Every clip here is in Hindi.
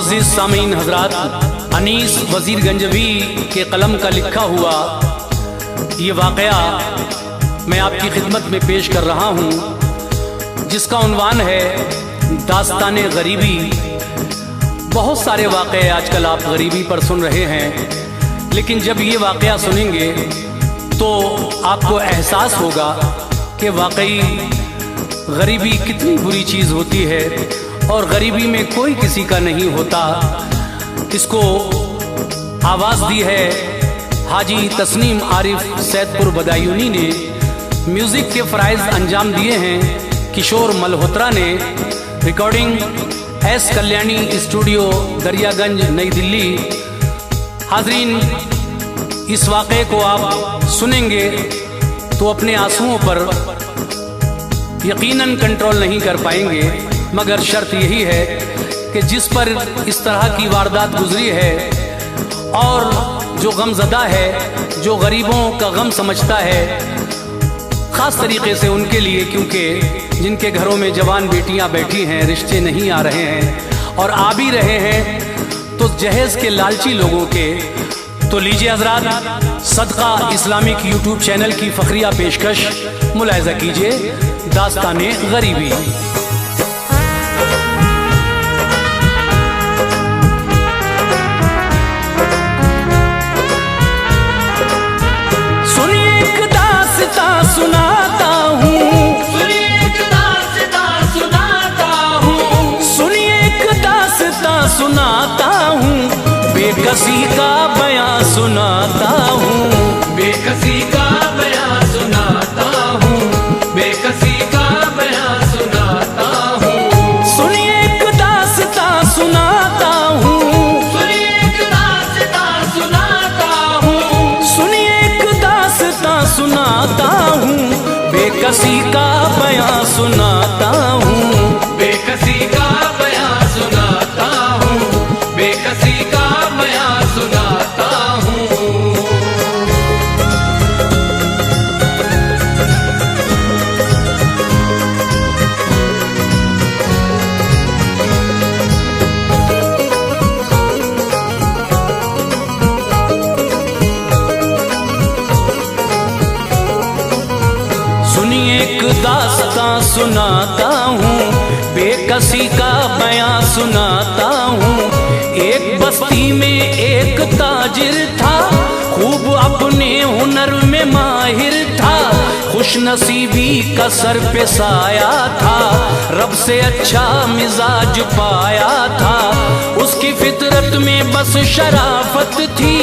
मुअज़्ज़िज़ सामीन हज़रात, अनीस वज़ीर गंजवी के कलम का लिखा हुआ ये वाक़या मैं आपकी खिदमत में पेश कर रहा हूँ, जिसका उन्वान है दास्ताने गरीबी। बहुत सारे वाक़े आजकल आप गरीबी पर सुन रहे हैं, लेकिन जब ये वाक़या सुनेंगे तो आपको एहसास होगा कि वाकई गरीबी कितनी बुरी चीज़ होती है और गरीबी में कोई किसी का नहीं होता। इसको आवाज़ दी है हाजी तस्नीम आरिफ सैदपुर बदायूनी ने, म्यूज़िक के फ़राइज़ अंजाम दिए हैं किशोर मल्होत्रा ने, recording S Kalyani studio Daryaganj नई दिल्ली। हाज़रीन, इस वाक़े को आप सुनेंगे तो अपने आंसुओं पर यकीनन कंट्रोल नहीं कर पाएंगे, मगर शर्त यही है कि जिस पर इस तरह की वारदात गुजरी है और जो गमज़दा है, जो गरीबों का गम समझता है, ख़ास तरीके से उनके लिए, क्योंकि जिनके घरों में जवान बेटियां बैठी हैं, रिश्ते नहीं आ रहे हैं और आ भी रहे हैं तो जहेज़ के लालची लोगों के। तो लीजिए हज़रात, सदका इस्लामिक यूट्यूब चैनल की फ़खरिया पेशकश मुलाहिज़ा कीजिए, दास्ताने गरीबी। सुनिए एक दास्तां सुनाता हूँ, सुनिए एक दास्तां सुनाता हूँ, सुनिए एक दास्तां सुनाता हूँ, बेकसी का बयां सुनाता हूँ, बेकसी का बयां सुनाता हूँ, बेकसी का बयां सुनाता हूँ। सुनिए एक दास्तां सुनाता हूँ, सुनिए एक दास्तां सुनाता हूँ, सुनिए एक दास्तां सुनाता हूँ, बेकसी का बयां सुनाता हूँ, बेकसी का बयां सुनाता हूँ, बेकसी का बयां सुनाता हूँ। सुनिए एक दास्तां सुनाता हूँ, बेकसी का बयां सुनाता हूँ। एक बस्ती में एक ताजिर था, खूब अपने हुनर में माहिर था, खुश नसीबी का सर पे साया था, रब से अच्छा मिजाज पाया था। उसकी फितरत में बस शराफत थी,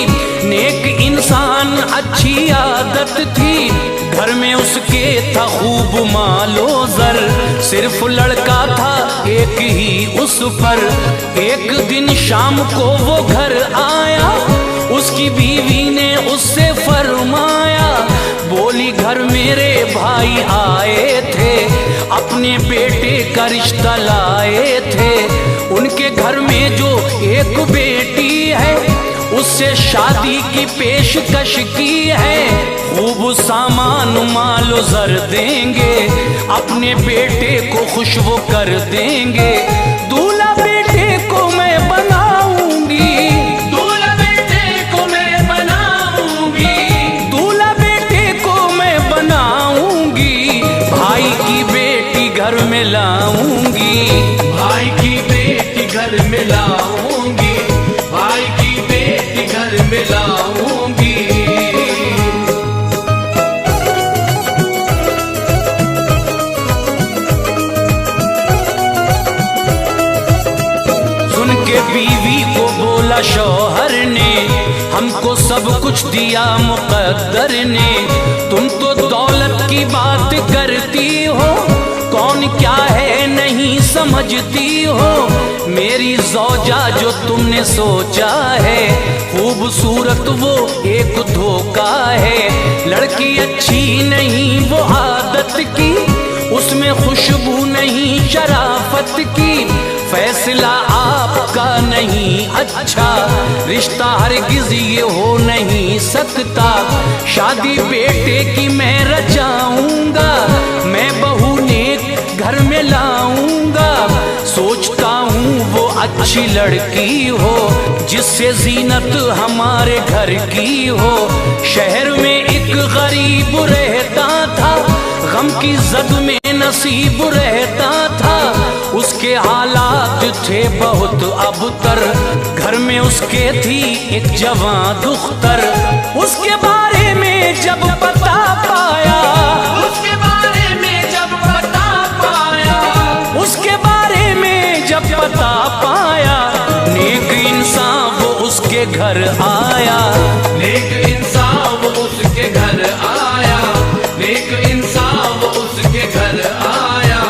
नेक इंसान अच्छी आदत थी, घर में उसके था खूब मालो जर, सिर्फ लड़का था एक ही उस पर। एक दिन शाम को वो घर आया, उसकी बीवी ने उससे फरमाया, बोली घर मेरे भाई आए थे, अपने बेटे का रिश्ता लाए थे, उनके घर में जो एक बेटी है उससे शादी की पेशकश की है, खूब सामान मालो जर देंगे, अपने बेटे को खुश वो कर देंगे, दूल्हा बेटे को मैं बनाऊंगी, दूल्हा बेटे को मैं बनाऊंगी, दूल्हा बेटे को मैं बनाऊंगी, भाई की बेटी घर में लाऊंगी, भाई की बेटी घर में लाऊंगी, भाई की बेटी घर में लाऊंगी। सुन के बीवी को बोला शौहर ने, हमको सब कुछ दिया मुकद्दर ने, तुम तो दौलत की बात करती हो, कौन क्या है नहीं समझती हो, मेरी ज़ौजा जो तुमने सोचा है, खूबसूरत वो एक धोखा है, लड़की अच्छी नहीं वो आदत की, उसमें खुशबू नहीं शराफत की, फैसला आपका नहीं अच्छा, रिश्ता हरगिज़ ये हो नहीं सकता, शादी बेटे की मैं रचाऊंगा, मैं बहू नेक घर में लाऊंगा, सोचता हूँ वो अच्छा अच्छी लड़की हो, जिससे जीनत हमारे घर की हो। शहर में एक गरीब रहता था, गम की जद में नसीब रहता था। उसके हालात थे बहुत अबतर, घर में उसके थी एक जवान दुख्तर। उसके बारे में जब पता पाया, उसके बारे में जब पता पाया, उसके बारे में जब पता पाया, नेक इंसान वो उसके घर आया। नेक इंसान वो उसके घर आया, नेक इंसान वो उसके घर आया।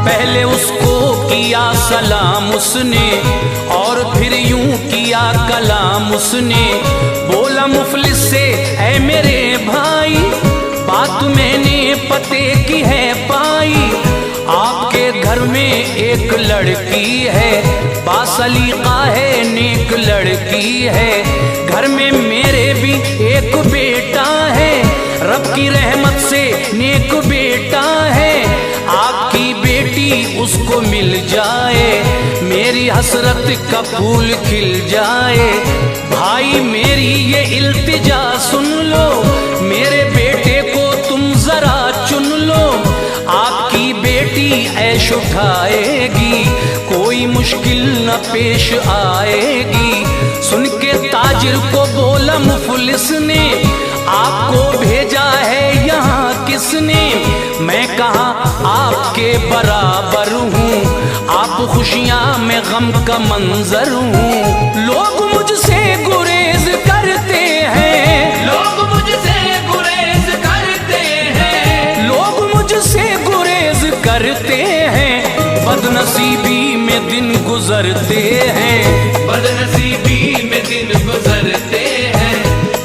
पहले उसको किया सलाम उसने, और फिर यूं किया कलाम उसने। बोला मुफलिस से, ऐ मेरे भाई, बात मैंने पते की है पाई। आपके घर में एक लड़की है, बासलीका है, नेक लड़की है। घर में मेरे भी एक बेटा है, रब की रहमत से नेक बेटा है। आपकी बेटी उसको मिल जाए, मेरी हसरत का फूल खिल जाए। भाई मेरी ये इल्तिजा सुन लो, मेरे बेटे को तुम जरा चुन लो। आपकी बेटी ऐश उठाएगी, कोई मुश्किल न पेश आएगी। सुन के ताजिर को बोला मुफलिस ने, आपको भेजा है यहाँ किसने? मैं कहा आपके बराबर हूँ, आप खुशियाँ में गम का मंजर हूँ। लोग मुझसे गुरेज करते हैं, लोग मुझसे गुरेज करते हैं, लोग मुझसे गुरेज करते हैं। बदनसीबी में दिन गुजरते हैं, बदनसीबी में दिन गुजरते हैं,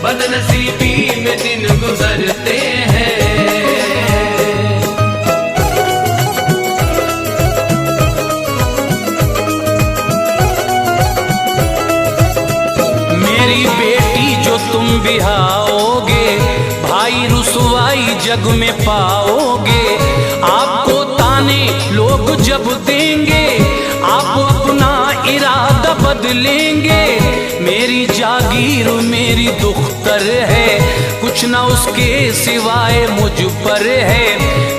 बदनसीबी में दिन गुजरते हैं। मेरी बेटी जो तुम बिहाओगे, भाई रुसवाई जग में पाओगे। आपको ताने लोग जब देंगे, आप अपना इरादा बदलेंगे। मेरी जागीर मेरी दुख्तर है, कुछ ना उसके सिवाय मुझ पर है।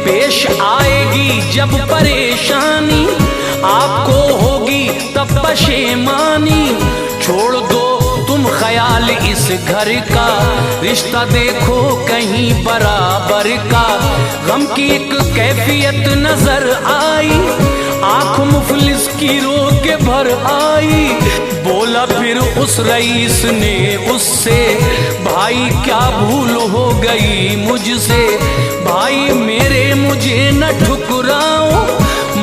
पेश आएगी जब परेशानी, आपको होगी तब पशेमानी। छोड़ दो तुम ख्याल इस घर का, रिश्ता देखो कहीं बराबर का। गम की एक कैफियत नजर आई, आंख मुफलिस की रो के भर आई। बोला फिर उस रईस ने उससे, भाई क्या भूल हो गई मुझसे। भाई मेरे मुझे न ठुकराओ,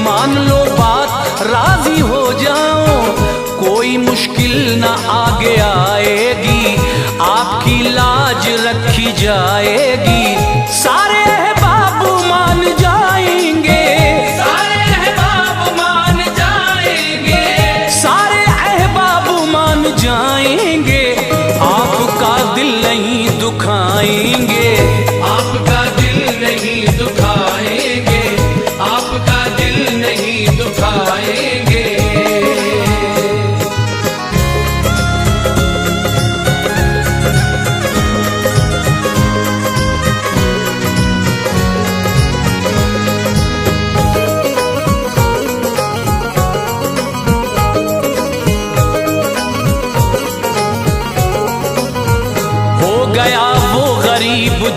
मान लो बात राजी हो जाओ। कोई मुश्किल न आगे आएगी, आपकी लाज रखी जाएगी। सारे अहबाब मान जाएंगे, सारे अहबाब मान जाएंगे, सारे अहबाब मान जाएंगे। आपका दिल नहीं दुखाएंगे, आपका दिल नहीं दुखाएंगे, आपका दिल नहीं दुखाएंगे।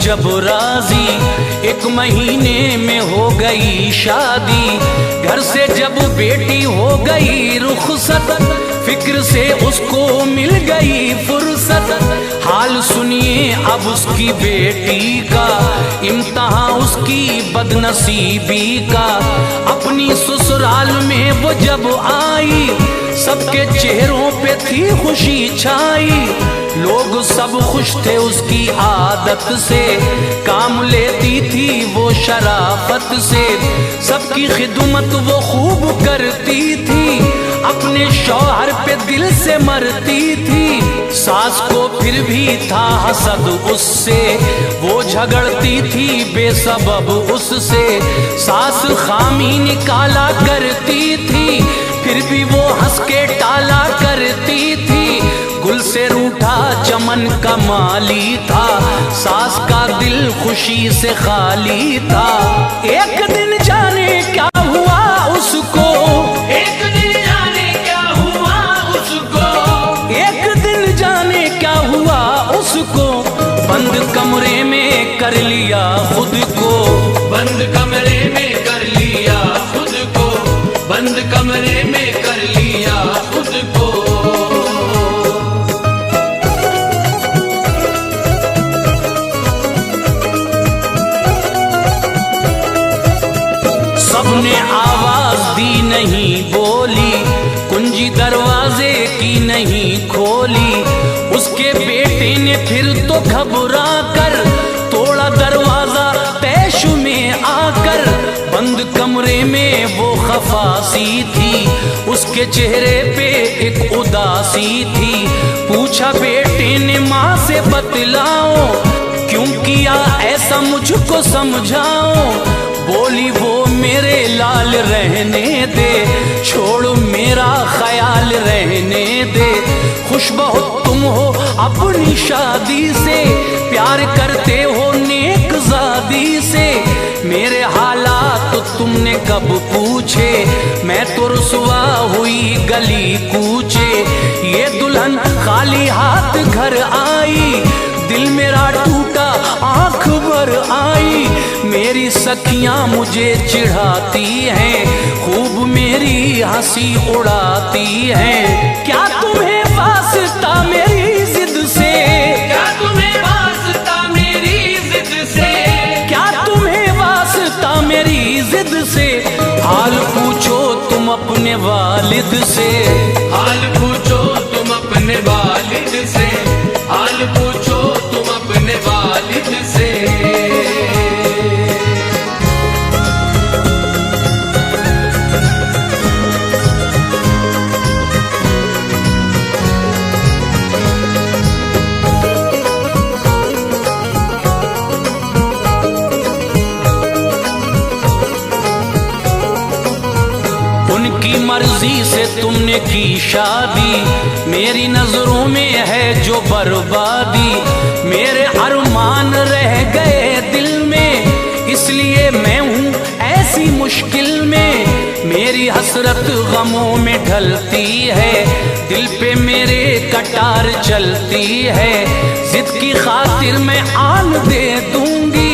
जब राजी, एक महीने में हो गई शादी। घर से जब बेटी हो गई रुखसत, फिक्र से उसको मिल गई फुर्सत। हाल सुनिए अब उसकी बेटी का, इम्तिहान उसकी बदनसीबी का। अपनी ससुराल में वो जब आई, सबके चेहरों पे थी खुशी छाई, लोग सब खुश थे उसकी आदत से, काम लेती थी वो शराफत से, सबकी खिदमत वो खूब करती थी, अपने शौहर पे दिल से मरती थी। सास को फिर भी था हसद उससे, वो झगड़ती थी बेसबब उससे, सास खामी निकाला करती थी, फिर भी वो हंस के टाला करती थी। गुल से रूठा चमन का माली था, सास का दिल खुशी से खाली था। एक दिन जाने क्या हुआ उसको, एक दिन जाने क्या हुआ उसको, एक दिन जाने क्या हुआ उसको, बंद कमरे में कर लिया खुद को, बंद कमरे में कर लिया खुद को, बंद कमरे में कर लिया खुद को। सबने आवाज दी नहीं बोली, कुंजी दरवाजे की नहीं खोली, उसके बेटे ने फिर तो घबरा कर तोड़ा दरवाजा तैश में आकर, बंद कमरे में वो खफासी थी, उसके चेहरे पे एक उदासी थी। पूछा बेटे ने माँ से बतलाओ, क्यों किया ऐसा मुझको समझाओ, बोली वो मेरे लाल रहने दे, छोड़ मेरा ख्याल रहने दे, खुश बहुत तुम हो अपनी शादी से, प्यार करते हो नेक ज़ादी से, मेरे हालात तो तुमने कब पूछे, मैं तो रुसवा हुई गली कूचे, ये दुल्हन खाली हाथ घर आई, दिल मेरा टूटा आंख भर आई, मेरी सखियां मुझे चिढ़ाती हैं, खूब मेरी हंसी उड़ाती हैं। क्या तुम्हें वास्ता मेरी जिद से, क्या तुम्हें वास्ता मेरी जिद से, क्या तुम्हें वास्ता मेरी जिद से, हाल पूछो तुम अपने वालिद से, हाल पूछो तुम अपने वालिद से, हाल पूछो तुम अपने वालिद से। उनकी मर्जी से तुमने की शादी, मेरी नजरों में है जो बर्बादी, मेरे अरमान रह गए दिल में, इसलिए मैं हूँ ऐसी मुश्किल में, मेरी हसरत गमों में ढलती है, दिल पे मेरे कटार चलती है, जिद की खातिर मैं आन दे दूंगी,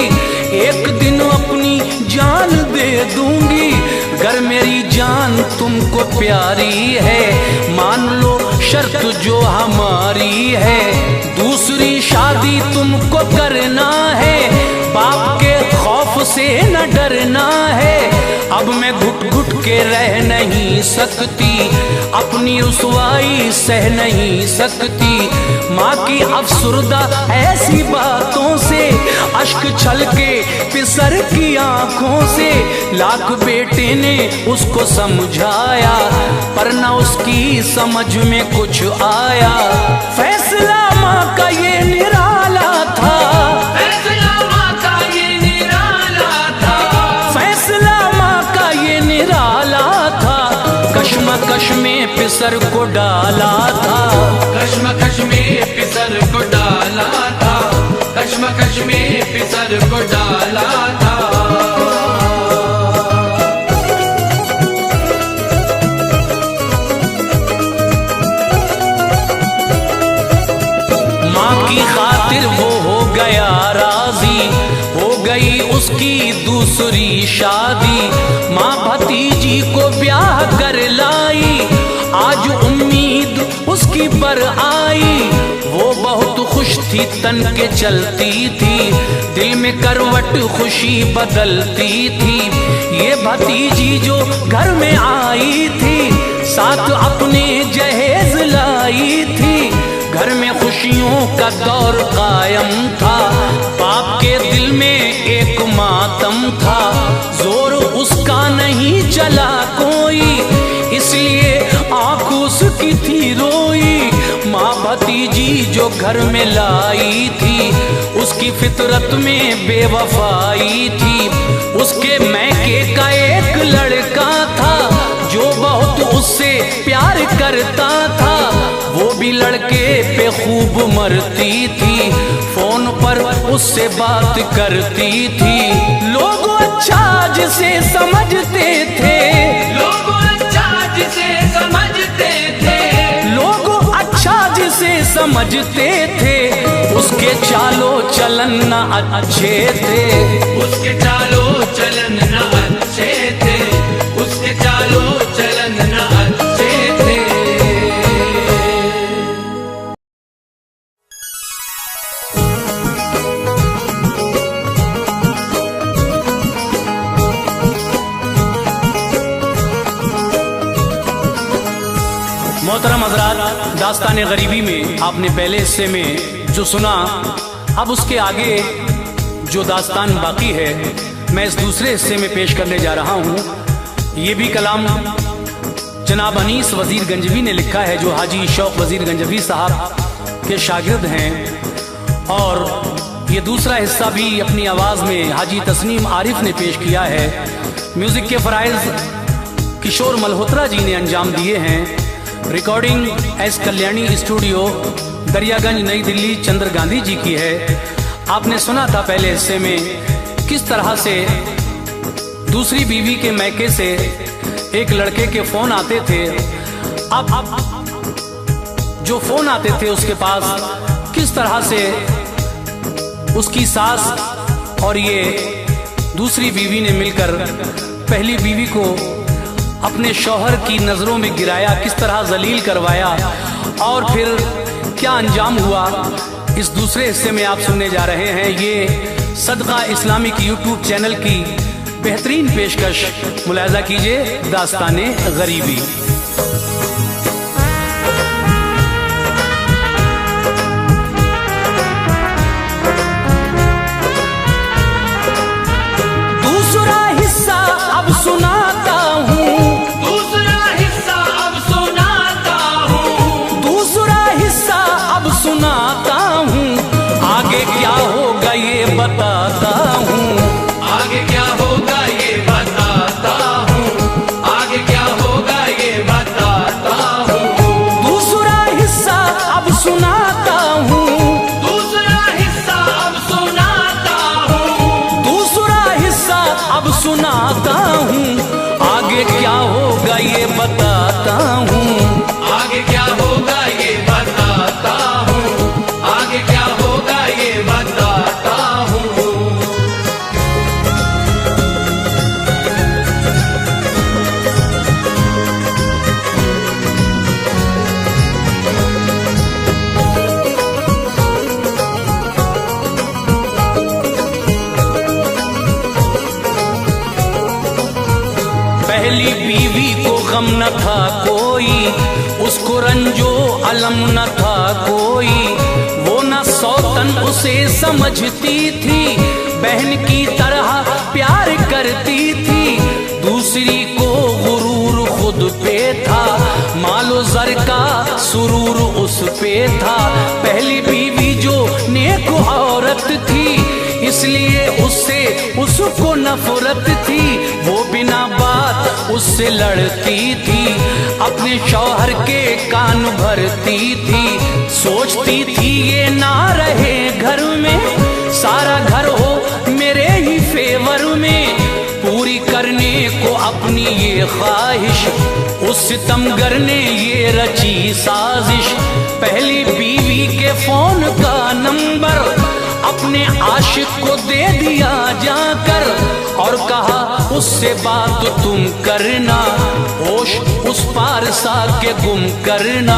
एक दिन अपनी जान दे दूंगी, अगर मेरी जान तुमको प्यारी है, मान लो शर्त जो हमारी है, दूसरी शादी तुमको करना है, बाप के खौफ से न डरना है, अब मैं घुट घुट के रह नहीं सकती, अपनी रुसवाई सह नहीं सकती, माँ की अफसुर्दा ऐसी बातों से, अश्क छलके पिसर की आंखों से, लाख बेटे ने उसको समझाया, पर न उसकी समझ में कुछ आया, फैसला माँ का ये निराला था, फैसला माँ का ये निराला था, फैसला माँ का ये निराला था, कश्मकश में पिसर को डाला था, कश्मकश में पिसर को डाला था, कश्मकश में पिसर को डाला था। माँ की खातिर वो हो गया राजी, हो गई उसकी दूसरी शादी, माँ भतीजी को ब्याह कर लाई, आज उम्मीद उसकी पर आई, वो बहुत खुश थी तन के चलती थी, दिल में करवट खुशी बदलती थी, ये भतीजी जो घर में आई थी, साथ अपने खुशियों का दौर कायम था, बाप के दिल में एक मातम था, जोर उसका नहीं चला कोई, इसलिए आँख उसकी थी रोई। माँ भतीजी जो घर में लाई थी, उसकी फितरत में बेवफाई थी। उसके मैके का एक लड़का था, जो बहुत उससे प्यार करता था, वो भी लड़के पे खूब मरती थी, फोन पर उससे बात करती थी। लोग अच्छा जिसे समझते थे, लोग अच्छा जिसे समझते थे, लोग अच्छा जिसे समझते थे, उसके चालो चलन न अच्छे थे, उसके चालो चलन न अच्छे थे, उसके चालो चलन न अच्छे थे। मोहतरम हजरात, दास्तान गरीबी में आपने पहले हिस्से में जो सुना, अब उसके आगे जो दास्तान बाकी है मैं इस दूसरे हिस्से में पेश करने जा रहा हूँ। ये भी कलाम जनाब अनीस वजीर गंजवी ने लिखा है, जो हाजी शौक वजीर गंजवी साहब के शागिर्द हैं, और ये दूसरा हिस्सा भी अपनी आवाज़ में हाजी तस्नीम आरिफ ने पेश किया है। म्यूज़िक के फ़राइज़ किशोर मल्होत्रा जी ने अंजाम दिए हैं। Recording S Kalyani studio Daryaganj नई दिल्ली चंद्र गांधी जी की है। आपने सुना था पहले हिस्से में किस तरह से दूसरी बीवी के मैके से एक लड़के के फोन आते थे। अब जो फोन आते थे उसके पास किस तरह से उसकी सास और ये दूसरी बीवी ने मिलकर पहली बीवी को अपने शौहर की नजरों में गिराया, किस तरह जलील करवाया, और फिर क्या अंजाम हुआ, इस दूसरे हिस्से में आप सुनने जा रहे हैं। ये सदका इस्लामिक यूट्यूब चैनल की बेहतरीन पेशकश मुलाहिजा कीजिए, दास्ताने गरीबी। दूसरा हिस्सा अब सुनाता हूँ, दूसरा हिस्सा अब सुनाता हूँ, दूसरा हिस्सा अब सुनाता हूँ, आगे क्या होगा ये बताता हूँ, आगे क्या होगा ये बताता हूँ, आगे क्या होगा ये बताता हूँ। दूसरा हिस्सा अब सुनाता हूँ, दूसरा हिस्सा अब सुनाता हूँ, दूसरा हिस्सा अब सुनाता हूँ, आगे क्या होगा ये बताता हूँ, आगे क्या होगा ये बताता हूँ, आगे क्या होगा ये बताता हूँ। पहली बीवी को गम न था कोई, उसको रंजो अलम न था कोई, वो न सौतन उसे समझती थी, बहन की तरह प्यार करती थी। दूसरी को गुरूर खुद पे था, मालो जर का सुरूर उस पे था। पहली बीवी जो नेक औरत थी, इसलिए उससे उसको नफरत थी, वो बिना बात उससे लड़ती थी, अपने शौहर के कान भरती थी, सोचती थी ये ना रहे घर में, सारा घर हो मेरे ही फेवर में, पूरी करने को अपनी ये ख्वाहिश, उस सितमगर ने ये रची साजिश। पहली बीवी के फोन का नंबर अपने आशिक को दे दिया जाकर, और कहा उससे बात तुम करना, होश उस पार सा के गुम करना।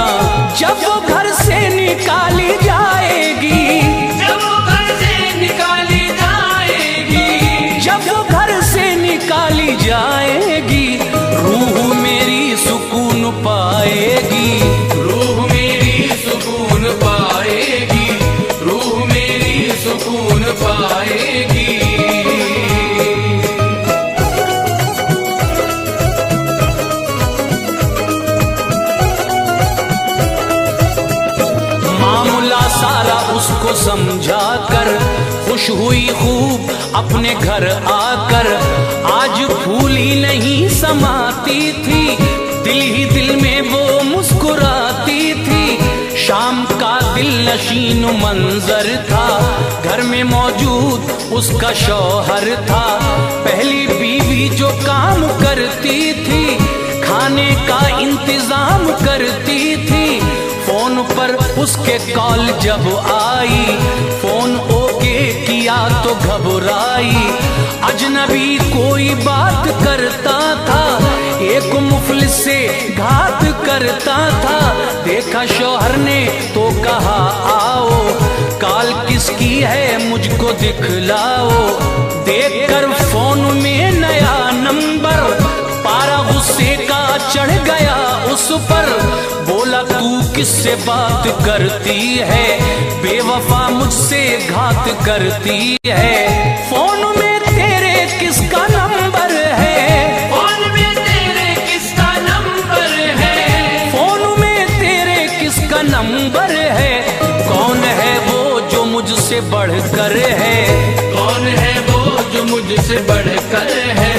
जब वो घर से निकाली जाएगी, जब वो घर से निकाली जाएगी, जब वो घर से निकाली जाएगी, रूह मेरी सुकून पाएगी, रूह मेरी सुकून पाएगी, को समझा कर खुश हुई खूब अपने घर आकर। आज फूली नहीं समाती थी, दिल ही दिल में वो मुस्कुराती थी। शाम का दिल नशीन मंजर था, घर में मौजूद उसका शौहर था। पहली बीवी जो काम करती थी, खाने का इंतजाम करती थी। फोन पर उसके कॉल जब आई, फोन ओके किया तो घबराई। अजनबी कोई बात करता था, एक मुफलिस से घात करता था। देखा शौहर ने तो कहा आओ, कॉल किसकी है मुझको दिखलाओ। देखकर फोन में नया नंबर, पारा गुस्से का चढ़ गया उस पर। बोला तू किससे बात करती है, बेवफा मुझसे घात करती है। फोन में तेरे किसका नंबर है, फोन में तेरे किसका नंबर है, फोन में तेरे किसका नंबर है। कौन है वो जो मुझसे बढ़कर है, कौन है वो जो मुझसे बढ़कर है,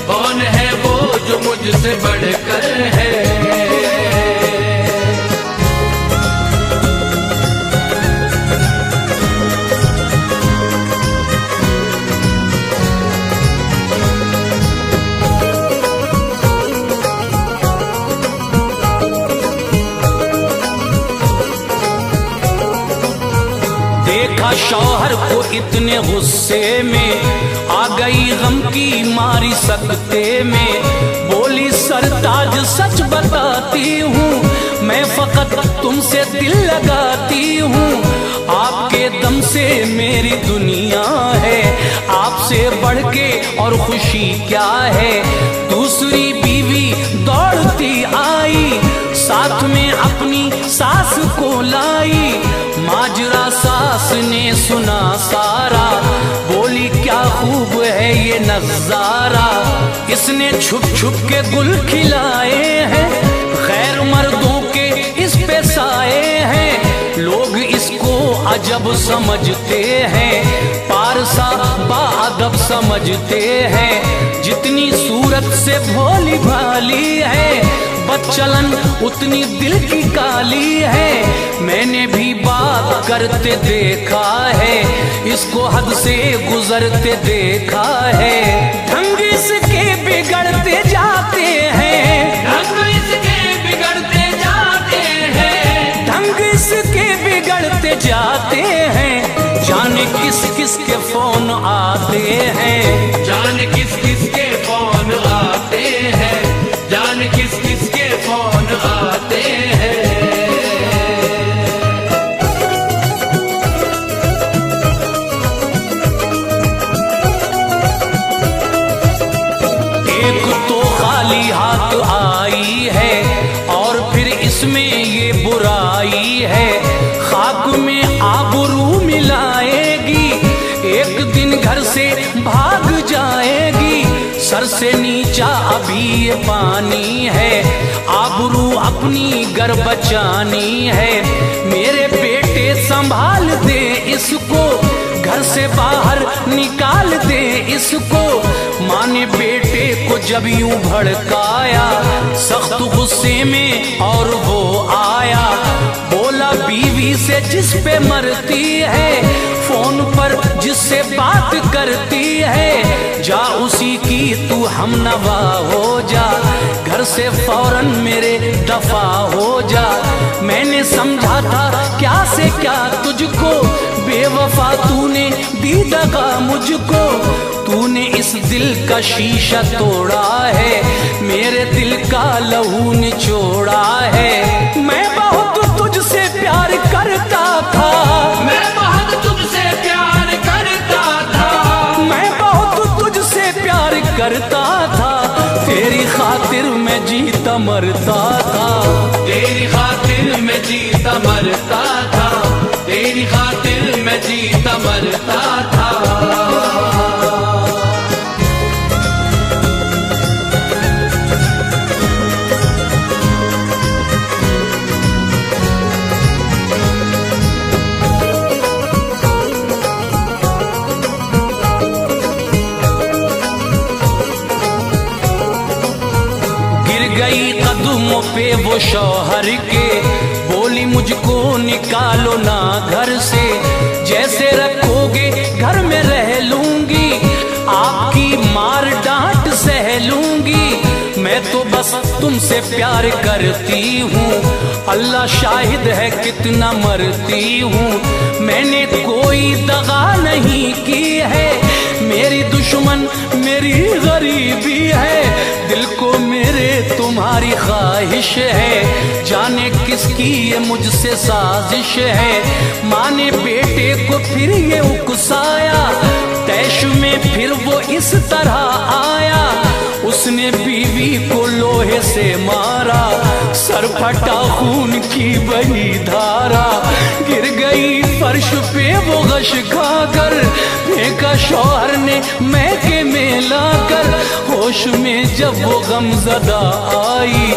कौन है वो जो मुझसे बढ़कर है। देखा शौहर को इतने गुस्से में, आ गई गम की मारी सकते में। बोली सरताज सच बताती हूँ, मैं फकत तुमसे दिल लगाती हूँ। आपके दम से मेरी दुनिया है, आपसे बढ़ के और खुशी क्या है। दूसरी बीवी दौड़ती आई, साथ में अपनी सास को लाई। माजरा सास ने सुना सारा, बोली क्या खूब है ये नजारा। इसने छुप छुप के गुल खिलाए हैं, खैर मर्दों के इस पे साए हैं। लोग इसको अजब समझते हैं, पारसा बाअदब समझते हैं। जितनी सूरत से भोली भाली है, बदचलन उतनी दिल की काली है। मैंने भी बात करते देखा है, इसको हद से गुजरते देखा है। ढंग इसके बिगड़ते जाते हैं, ढंग इसके बिगड़ते जाते हैं, ढंग इसके बिगड़ते जाते हैं। जाने किस किस के फोन आते हैं, जान किस किस के फोन आते हैं, जान किस किस के फोन आते हैं। एक तो खाली हाथ आई है, और फिर इसमें ये बुराई है। खाक में आबरू मिलाएगी, एक दिन घर से भाग जाएगी। सर से नीचा अभी ये पानी है, आबरू अपनी घर बचानी है। मेरे बेटे संभाल दे इसको, घर से बाहर निकाल दे इसको। माँ ने बेटे को जब यूं भड़काया, सख्त गुस्से में और वो आया। बोला बीवी से जिस पे मरती है, फोन पर जिससे बात करती है, जा उसी की तू हमनवा हो जा। घर से फौरन मेरे दफा हो जा। मैंने समझा था क्या से क्या तुझको, बेवफा तूने दी दगा मुझको। तूने इस दिल का शीशा तोड़ा है, मेरे दिल का लहू निचोड़ा है। मैं बहुत तुझसे प्यार करता था, मैं बहुत तुझसे प्यार करता था, मैं बहुत तुझसे प्यार करता था। तेरी खातिर मैं जीता मरता था, तेरी खातिर मैं जीता मरता था, तेरी खातिर मैं जीता मरता था। वो शौहर के, बोली मुझको निकालो ना घर से, जैसे रखोगे घर में रह लूंगी, आपकी मार डांट सह लूंगी। मैं तो बस तुमसे प्यार करती हूँ, अल्लाह शाहिद है कितना मरती हूँ। मैंने कोई दगा नहीं की है, मेरी दुश्मन मेरी गरीबी है, दिल को मेरे तुम्हारी ख्वाहिश है, जाने किसकी ये मुझसे साजिश है। माँ ने बेटे को फिर ये उकसाया, तैश में फिर वो इस तरह आया, उसने बीवी को लोहे से मारा, सर फटा खून की बही धारा, गिर गई फर्श पे वो गश खाकर, फेंका शौहर ने मैके में लाकर। होश में जब वो गमज़दा आई,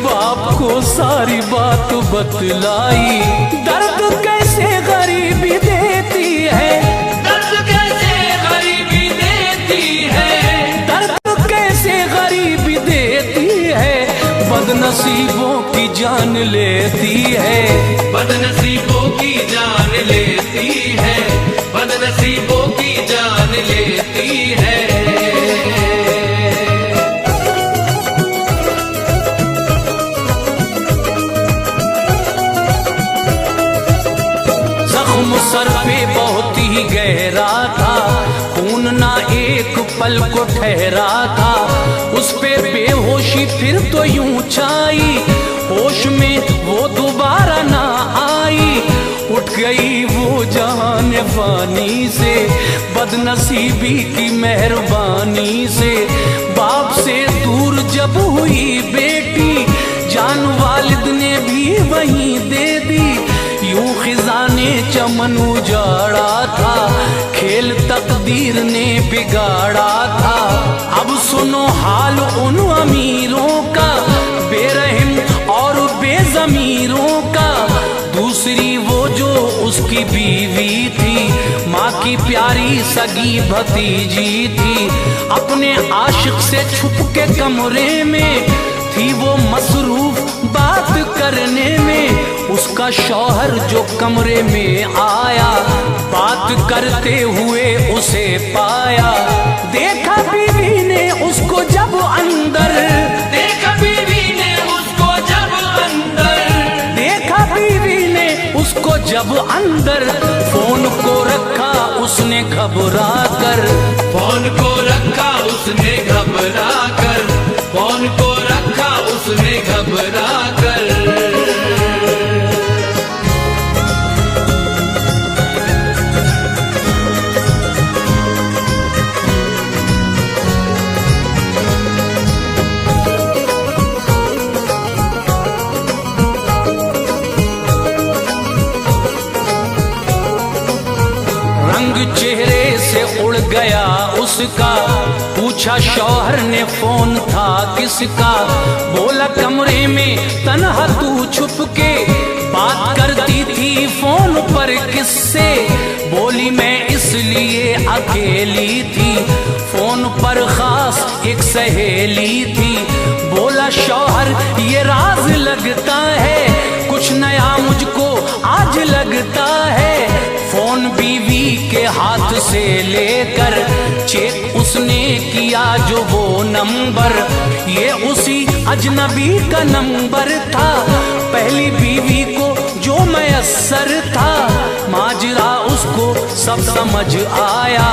बाप को सारी बात बतलाई। दर्द कैसे गरीबी देती है, दर्द कैसे गरीबी देती है, दर्द कैसे गरीबी देती है, बदनसीबों की जान लेती है, बदनसीबों की जान लेती है, बदनसीबों की जान लेती है। जख्म सर पे बहुत ही गहरा था, खून ना एक पल को ठहरा था, उस पे बेहोशी फिर तो यूं छाई, होश में वो दोबारा ना आई। उठ गई वो जहान फानी से, बदनसीबी की मेहरबानी से, बाप से दूर जब हुई बेटी, जान वालिद ने भी वहीं दे दी। यूं खिजाने चमन उजाड़ा था, खेल तकदीर ने बिगाड़ा था। अब सुनो हाल उन अमीरों का, बेरहम और बेज़मीरों का। दूसरी वो जो उसकी बीवी थी, माँ की प्यारी सगी भतीजी थी, अपने आशिक से छुप के कमरे में थी वो मसरूफ बात करने में। उसका शौहर जो कमरे में आया, बात करते हुए उसे पाया, देखा बीवी ने उसको जब अंदर, देखा बीवी ने उसको जब अंदर, देखा बीवी ने उसको जब अंदर, फोन को रखा उसने घबरा कर, फोन को रखा उसने घबरा कर, फोन को रखा उसने घबरा कर। रंग चेहरे से उड़ गया उसका, पूछा शौहर ने फोन था किसका, बोला कमरे में तन्हा तू छुप के बात करती थी फोन पर किससे। बोली मैं इसलिए अकेली थी, फोन पर खास एक सहेली थी। बोला शौहर ये राज लगता है, कुछ नया मुझको आज लगता है। फोन बीवी के हाथ से लेकर चेक उसने किया जो वो नंबर, ये उसी अजनबी का नंबर था, पहली बीवी को जो मैसर था। माजरा उसको सब समझ आया,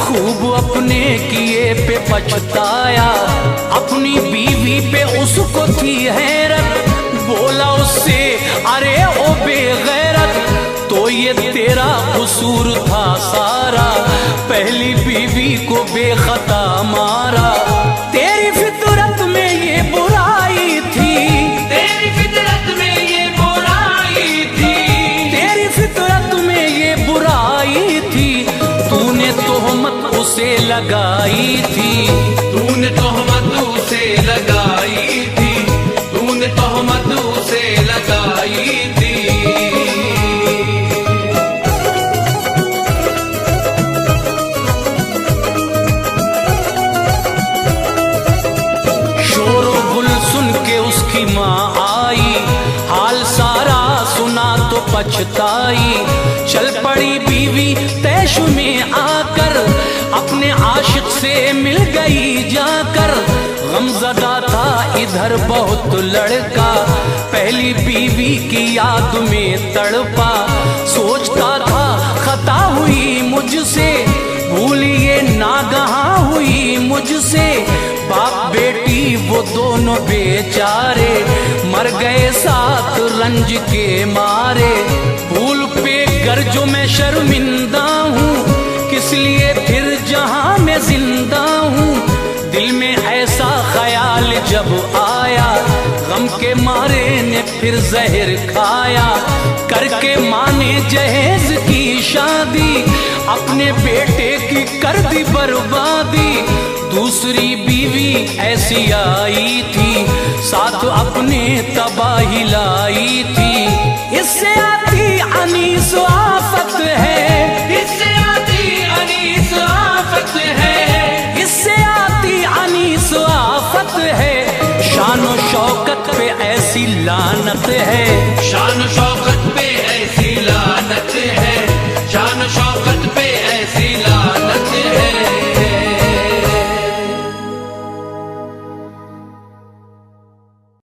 खूब अपने किए पे पछताया, अपनी बीवी पे उसको थी हैरत। बोला उससे अरे ओ बेगैरत, तो ये तेरा कसूर था सारा, पहली बीवी को बेखता मारा। तेरी फितरत में ये बुराई थी, तेरी फितरत में ये बुराई थी, तेरी फितरत में ये बुराई थी, तूने तोहमत उसे लगाई थी, तूने तोहमत उसे लगाई थी, तूने तोहमत उसे लगाई थी। शोर गुल सुन के उसकी माँ आई, पछताई। चल पड़ी बीवी तैश में आकर, अपने आशिक से मिल गई जाकर। गमज़दा था इधर बहुत लड़का, पहली बीवी की याद में तड़पा। सोचता था खता हुई मुझसे, भूलिए नागहां हुई मुझसे। बाप बेटी वो दोनों बेचारे, मर गए साथ रंज के मारे। भूल पे गर्जो मैं शर्मिंदा हूँ, किस लिए फिर जहां मैं जिंदा हूँ। दिल में ऐसा ख्याल जब आया, गम के मारे ने फिर जहर खाया। करके माने जहेज की शादी, अपने बेटे की कर दी बर्बादी। दूसरी बीवी ऐसी आई थी, साथ अपने तबाही लाई थी। इससे आती अनीस आफत है, इससे आती अनीस आफत है, इससे आती अनीस आफत है। शान शौकत पे ऐसी लानत है, शान शौकत